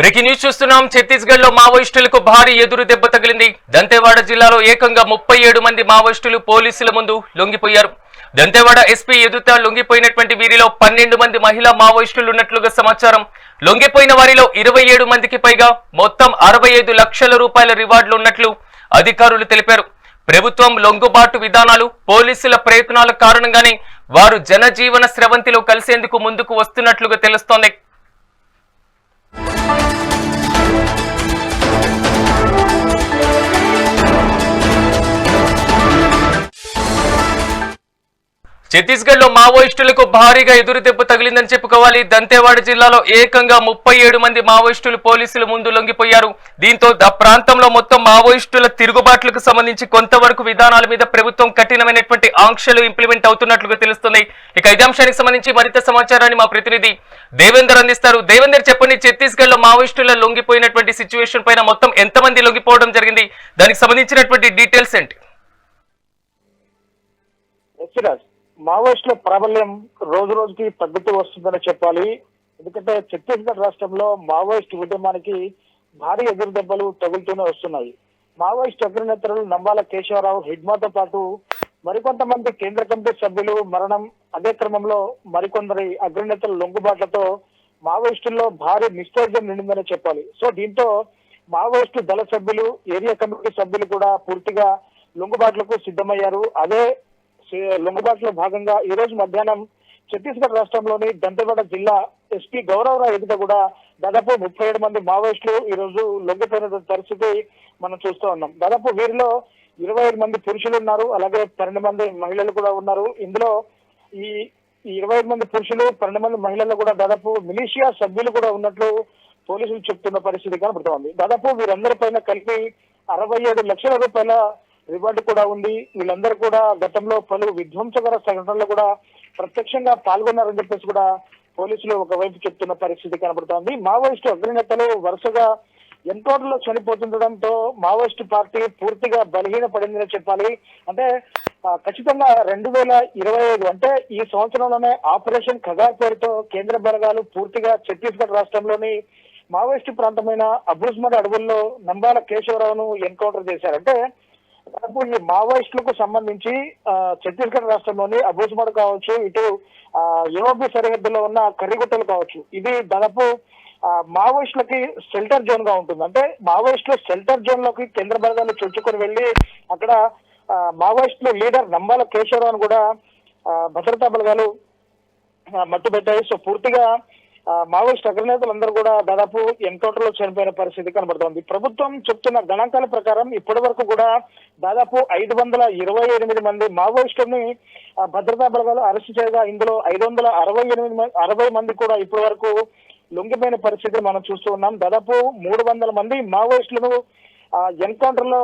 Breaking news చూస్తున్నాం. ఛత్తీస్గఢ్ లో మావోయిస్టులకు భారీ ఎదురు దెబ్బ తగిలింది. దంతేవాడ జిల్లాలో ఏకంగా 37 మంది మావోయిస్టులు పోలీసుల ముందు లొంగిపోయారు. దంతేవాడ ఎస్పీ ఎదుట లొంగిపోయినటువంటి వీరిలో 12 మంది మహిళా మావోయిస్టులు ఉన్నట్లుగా సమాచారం. లొంగిపోయిన వారిలో 27 మందికి పైగా మొత్తం 65 లక్షల రూపాయల రివార్డులు ఉన్నట్లు అధికారులు తెలిపారు. ప్రభుత్వం లొంగుబాటు విధానాలు, పోలీసుల ప్రయత్నాల కారణంగానే వారు జనజీవన స్రవంతిలో కలిసేందుకు ముందుకు వస్తున్నట్లుగా తెలుస్తోంది. ఛత్తీస్గఢ్ లో మావోయిస్టులకు భారీగా ఎదురు దెబ్బ తగిలిందని చెప్పుకోవాలి. దంతేవాడ జిల్లాలో ఏకంగా 37 మంది మావోయిస్టులు పోలీసుల ముందు లొంగిపోయారు. దీంతో ఆ ప్రాంతంలో మొత్తం మావోయిస్టుల తిరుగుబాట్లకు సంబంధించి కొంతవరకు విధానాల మీద ప్రభుత్వం కఠినమైనటువంటి ఆంక్షలు ఇంప్లిమెంట్ అవుతున్నట్లుగా తెలుస్తుంది. ఇక ఇదే అంశానికి సంబంధించి మరింత సమాచారాన్ని మా ప్రతినిధి దేవేందర్ అందిస్తారు. దేవేందర్, చెప్పండి, ఛత్తీస్గఢ్ లో మావోయిస్టుల లొంగిపోయినటువంటి సిచ్యువేషన్ పైన మొత్తం ఎంతమంది లొంగిపోవడం జరిగింది, దానికి సంబంధించినటువంటి డీటెయిల్స్ ఏంటి? మావోయిస్టుల ప్రాబల్యం రోజు రోజుకి తగ్గుతూ వస్తుందని చెప్పాలి. ఎందుకంటే ఛత్తీస్గఢ్ రాష్ట్రంలో మావోయిస్ట్ ఉద్యమానికి భారీ ఎదురు దెబ్బలు తగులుతూనే వస్తున్నాయి. మావోయిస్ట్ అగ్రనేతలు నంబాల కేశవరావు, హిడ్మాతో పాటు మరికొంతమంది కేంద్ర కమిటీ సభ్యులు మరణం, అదే క్రమంలో మరికొందరి అగ్రనేతల లొంగుబాట్లతో మావోయిస్టుల్లో భారీ నిస్తేజం నిండిందని చెప్పాలి. సో దీంతో మావోయిస్టు దళ సభ్యులు, ఏరియా కమిటీ సభ్యులు కూడా పూర్తిగా లొంగుబాట్లకు సిద్ధమయ్యారు. అదే లొంగుబాటులో భాగంగా ఈ రోజు మధ్యాహ్నం ఛత్తీస్గఢ్ రాష్ట్రంలోని దంతేవాడ జిల్లా ఎస్పీ గౌరవరావు ఎదుట కూడా దాదాపు 37 మంది మావోయిస్టులు ఈ రోజు లొంగిపోయిన పరిస్థితి మనం చూస్తూ ఉన్నాం. దాదాపు వీరిలో 25 మంది పురుషులు ఉన్నారు, అలాగే 12 మంది మహిళలు కూడా ఉన్నారు. ఇందులో ఈ 25 మంది పురుషులు, 12 మంది మహిళలు కూడా దాదాపు మిలిషియా సభ్యులు కూడా ఉన్నట్లు పోలీసులు చెప్తున్న పరిస్థితి కనబడుతోంది. దాదాపు వీరందరిపైన కలిపి 67 లక్షల రూపాయల రివార్డు కూడా ఉంది. వీళ్ళందరూ కూడా గతంలో పలు విధ్వంసకర సంఘటనలు కూడా ప్రత్యక్షంగా పాల్గొన్నారని చెప్పేసి కూడా పోలీసులు ఒకవైపు చెప్తున్న పరిస్థితి కనబడుతోంది. మావోయిస్టు అగ్రనేతలు వరుసగా ఎన్కౌంటర్ లో చనిపోతుండడంతో మావోయిస్టు పార్టీ పూర్తిగా బలహీన పడిందని చెప్పాలి. అంటే ఖచ్చితంగా 2025 అంటే ఈ సంవత్సరంలోనే ఆపరేషన్ ఖగార్ పేరుతో కేంద్ర బలగాలు పూర్తిగా ఛత్తీస్గఢ్ రాష్ట్రంలోని మావోయిస్టు ప్రాంతమైన అబుజ్మడ్ అడవుల్లో నంబాల కేశవరావును ఎన్కౌంటర్ చేశారు. అంటే దాదాపు ఈ మావోయిస్టులకు సంబంధించి ఛత్తీస్గఢ్ రాష్ట్రంలోని అబుజ్మడ్ కావచ్చు, ఇటు యూరోపీ సరిహద్దులో ఉన్న కర్రిగుట్టలు కావచ్చు, ఇది దాదాపు మావోయిస్టులకి షెల్టర్ జోన్ గా ఉంటుంది. అంటే మావోయిస్టులు షెల్టర్ జోన్ లోకి కేంద్ర బలగాలు చొచ్చుకొని వెళ్లి అక్కడ మావోయిస్టుల లీడర్ నంబాల కేశవరావును కూడా భద్రతా బలగాలు మట్టుబెట్టాయి. సో పూర్తిగా మావోయిస్ట్ అగ్రనేతలందరూ కూడా దాదాపు ఎన్కౌంటర్ లో చనిపోయిన పరిస్థితి కనబడుతోంది. ప్రభుత్వం చెప్తున్న గణాంకాల ప్రకారం ఇప్పటి వరకు కూడా దాదాపు 528 మంది మావోయిస్టులని భద్రతా బలగాలు అరెస్టు చేయగా ఇందులో 560 మంది కూడా ఇప్పటి వరకు లొంగిపోయిన పరిస్థితిని మనం చూస్తూ ఉన్నాం. దాదాపు 300 మంది మావోయిస్టులను ఎన్కౌంటర్ లో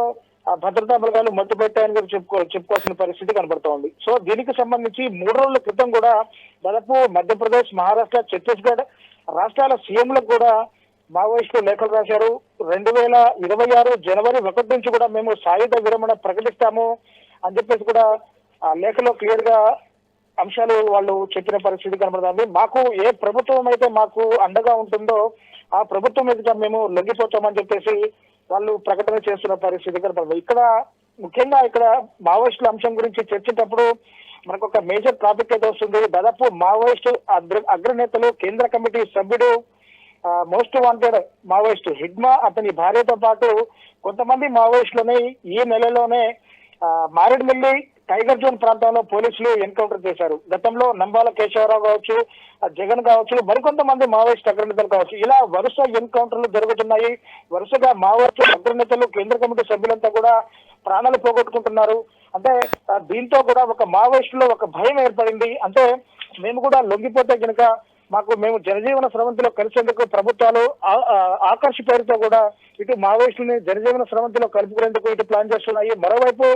భద్రతా బలగాలు మట్టుపెట్టాయని చెప్పుకోవాల్సిన పరిస్థితి కనబడుతోంది. సో దీనికి సంబంధించి 3 రోజుల క్రితం కూడా దాదాపు మధ్యప్రదేశ్, మహారాష్ట్ర, ఛత్తీస్గఢ్ రాష్ట్రాల సీఎంలకు కూడా మావోయిస్టులు లేఖలు రాశారు. 2026 జనవరి 1 నుంచి కూడా మేము సాయుధ విరమణ ప్రకటిస్తాము అని చెప్పేసి కూడా ఆ లేఖలో క్లియర్ గా అంశాలు వాళ్ళు చెప్పిన పరిస్థితి కనబడుతుంది. మాకు ఏ ప్రభుత్వం అయితే మాకు అండగా ఉంటుందో ఆ ప్రభుత్వం మీద మేము లొంగిపోతామని చెప్పేసి వాళ్ళు ప్రకటన చేస్తున్న పరిస్థితి కనబడుతుంది. ఇక్కడ ముఖ్యంగా మావోయిస్టుల అంశం గురించి చర్చించేటప్పుడు మనకు ఒక మేజర్ టాపిక్ అయితే వస్తుంది. దాదాపు మావోయిస్టు అగ్రనేతలు, కేంద్ర కమిటీ సభ్యుడు, మోస్ట్ వాంటెడ్ మావోయిస్టు హిడ్మా, అతని భార్యతో పాటు కొంతమంది మావోయిస్టులని ఈ నెలలోనే మారేడుమిల్లి టైగర్ జోన్ ప్రాంతంలో పోలీసులు ఎన్కౌంటర్ చేశారు. గతంలో నంబాల కేశవరావు కావచ్చు, జగన్ కావచ్చు, మరికొంతమంది మావోయిస్ట్ అగ్రనేతలు కావచ్చు, ఇలా వరుస ఎన్కౌంటర్లు జరుగుతున్నాయి. వరుసగా మావోయిస్ట్ అగ్రనేతలు, కేంద్ర కమిటీ సభ్యులంతా కూడా ప్రాణాలు పోగొట్టుకుంటున్నారు. అంటే దీంతో కూడా ఒక మావోయిస్టులో ఒక భయం ఏర్పడింది. అంటే మేము కూడా లొంగిపోతే కనుక మేము జనజీవన స్రవంతిలో కలిసేందుకు ప్రభుత్వాలు ఆకర్ష్ పేరుతో కూడా ఇటు మావోయిస్టులని జనజీవన స్రవంతిలో కలుపుకునేందుకు ఇటు ప్లాన్ చేస్తున్నాయి. మరోవైపు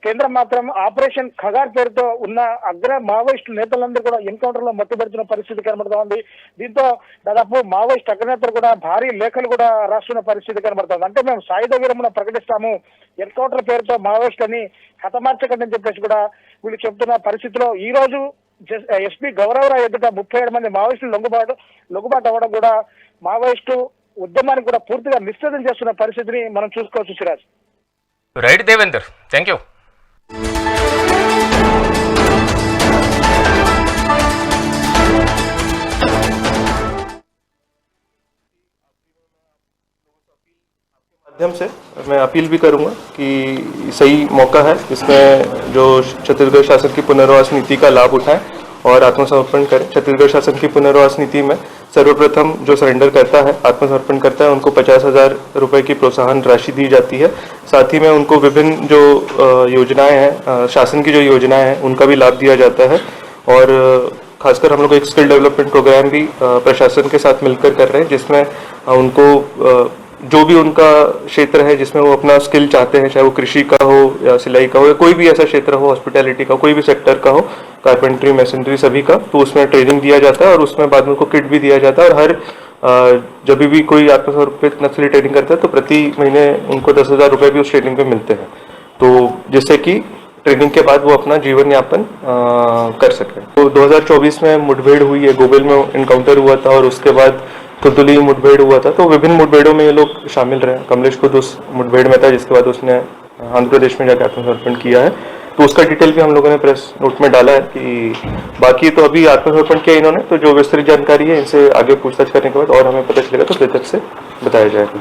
కేంద్రం మాత్రం ఆపరేషన్ ఖగార్ పేరుతో ఉన్న అగ్ర మావోయిస్టు నేతలందరూ కూడా ఎన్కౌంటర్ లో మట్టుబెడుతున్న పరిస్థితి కనబడుతోంది. దీంతో దాదాపు మావోయిస్ట్ అగ్రనేతలు కూడా భారీ లేఖలు కూడా రాస్తున్న పరిస్థితి కనబడుతోంది. అంటే మేము సాయుధ విరమణ ప్రకటిస్తాము, ఎన్కౌంటర్ పేరుతో మావోయిస్టులని హతమార్చకండి అని చెప్పేసి కూడా వీళ్ళు చెప్తున్న పరిస్థితిలో ఈ రోజు ఎస్పీ గౌరవరావు ఎదుట 37 మంది మావోయిస్టులు లొంగుబాటు అవ్వడం కూడా మావోయిస్టు ఉద్యమానికి కూడా పూర్తిగా నిశ్చితం చేస్తున్న పరిస్థితిని మనం చూసుకోవచ్చు Siraj. Right Devender, thank you. माध्यम से मैं अपील भी करूंगा कि सही मौका है, इसमें जो छत्तीसगढ़ शासन की पुनर्वास नीति का लाभ उठाएं और आत्मसमर्पण करें. छत्तीसगढ़ शासन की पुनर्वास नीति में सर्वप्रथम जो सरेंडर करता है, आत्मसमर्पण करता है, उनको 50,000 रुपए की प्रोत्साहन राशि दी जाती है. साथ ही में उनको विभिन्न जो योजनाएं हैं, शासन की जो योजनाएं हैं, उनका भी लाभ दिया जाता है. और खासकर हम लोग एक स्किल डेवलपमेंट प्रोग्राम भी प्रशासन के साथ मिलकर कर रहे हैं, जिसमें उनको जो भी उनका क्षेत्र है जिसमें वो अपना स्किल चाहते हैं, चाहे वो कृषि का हो या सिलाई का हो या कोई भी ऐसा क्षेत्र हो, हॉस्पिटैलिटी का, कोई भी सेक्टर का हो, कारपेंट्री, मैसनरी, सभी का, तो उसमें ट्रेनिंग दिया जाता है और उसमें बाद में उनको किट भी दिया जाता है. और हर जब भी कोई आत्मसमर्पित नक्सली ट्रेनिंग करता है तो प्रति महीने उनको 10,000 रुपये भी उस ट्रेनिंग में मिलते हैं, तो जिससे कि ट्रेनिंग के बाद वो अपना जीवन यापन कर सकें. तो 2024 में मुठभेड़ हुई है, गोबेल में इनकाउंटर हुआ था और उसके बाद तुतुली मुठभेड़ हुआ था. तो विभिन्न मुठभेड़ों में ये लोग शामिल रहे. कमलेश खुद उस मुठभेड़ में था जिसके बाद उसने आंध्र प्रदेश में जाकर आत्मसमर्पण किया है. तो उसका डिटेल भी हम लोगों ने प्रेस नोट में डाला है कि बाकी तो अभी आत्मसमर्पण किया इन्होंने, तो जो विस्तृत जानकारी है इनसे आगे पूछताछ करने के बाद और हमें पता चलेगा तो पृथक से बताया जाएगा.